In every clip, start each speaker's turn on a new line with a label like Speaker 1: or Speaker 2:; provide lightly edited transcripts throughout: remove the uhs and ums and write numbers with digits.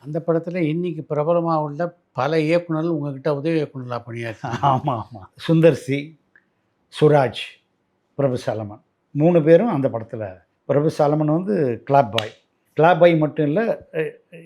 Speaker 1: அந்த படத்துல இன்னைக்கு பிரபலமா உள்ள பல இயக்குனர்கள் உங்ககிட்ட உதவி இயக்குனரா பணியாற்றினாங்க.
Speaker 2: ஆமாம் ஆமாம். சுந்தர் சி, சுராஜ், பிரபு சாலமன் 3 பேரும் அந்த படத்தில். பிரபு சாலமன் வந்து கிளாப் பாய். கிளாப் பாய் மட்டும் இல்லை,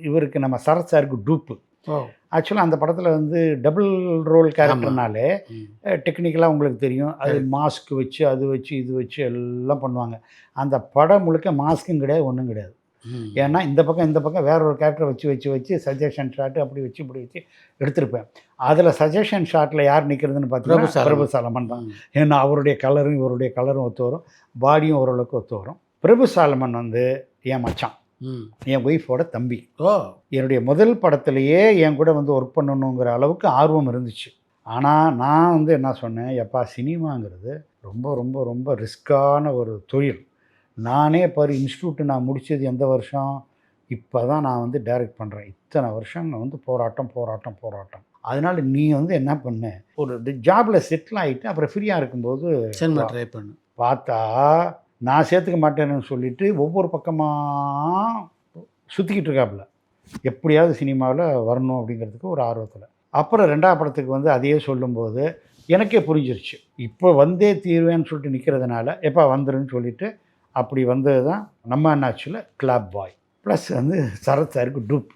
Speaker 2: இவருக்கு நம்ம சரத் சாருக்கு டூப்பு.
Speaker 1: ஓ!
Speaker 2: ஆக்சுவலாக அந்த படத்தில் வந்து டபுள் ரோல்
Speaker 1: ஆமா.
Speaker 2: கேரக்டர்னாலே
Speaker 1: ம்.
Speaker 2: டெக்னிக்கலாக உங்களுக்கு தெரியும். அது
Speaker 1: கரெக்ட்.
Speaker 2: மாஸ்க் வச்சு, அது வச்சு, இது வச்சு எல்லாம் பண்ணுவாங்க. அந்த படம் முழுக்க மாஸ்க்கும் கிடையாது, ஒன்றும் கிடையாது.
Speaker 1: ம்.
Speaker 2: ஏன்னா இந்த பக்கம் வேற ஒரு கேரக்டர் வச்சு சஜஷன் ஷாட் அப்படி வச்சு இப்படி வச்சு எடுத்திருப்பேன். அதில் சஜஷன் ஷாட்டில் யார் நிற்கிறதுன்னு பார்த்தீங்கன்னா பிரபு சாலமன் தான்.
Speaker 1: ம்.
Speaker 2: ஏன்னா அவருடைய கலரும் இவருடைய கலரும் ஒத்து வரும், பாடியும் ஓரளவுக்கு ஒத்து வரும். பிரபு சாலமன் வந்து என் மச்சான்,
Speaker 1: ம்.
Speaker 2: என் ஒய்ஃபோட தம்பி.
Speaker 1: ஓ!
Speaker 2: என்னுடைய முதல் படத்துலேயே என் கூட வந்து ஒர்க் பண்ணணுங்கிற அளவுக்கு ஆர்வம் இருந்துச்சு. ஆனால் நான் வந்து என்ன சொன்னேன், எப்பா சினிமாங்கிறது ரொம்ப ரொம்ப ரொம்ப ரிஸ்க்கான ஒரு தொழில். நானே பாரு இன்ஸ்டியூட் நான் முடித்தது எந்த வருஷம், இப்போ தான் நான் வந்து டைரக்ட் பண்ணுறேன். இத்தனை வருஷம் நான் வந்து போராட்டம். அதனால் நீ வந்து என்ன பண்ணு, ஒரு ஜாபில் செட்டில் ஆகிட்டு அப்புறம் ஃப்ரீயாக இருக்கும்போது
Speaker 1: சினிமா ட்ரை பண்ணு.
Speaker 2: பார்த்தா நான் சேர்த்துக்க மாட்டேன்னு சொல்லிட்டு ஒவ்வொரு பக்கமாக சுற்றிக்கிட்டு இருக்காப்புல. எப்படியாவது சினிமாவில் வரணும் அப்படிங்கிறதுக்கு ஒரு ஆர்வத்தில். அப்புறம் 2வது படத்துக்கு வந்து அதையே சொல்லும்போது எனக்கே புரிஞ்சிருச்சு. இப்போ வந்தே தீர்வேன்னு சொல்லிட்டு நிற்கிறதுனால எப்போ வந்துருன்னு சொல்லிட்டு அப்படி வந்தது தான் நம்ம அண்ணாச்சியில் கிளாப் பாய். ப்ளஸ் வந்து சரத் சாருக்கு டூப்.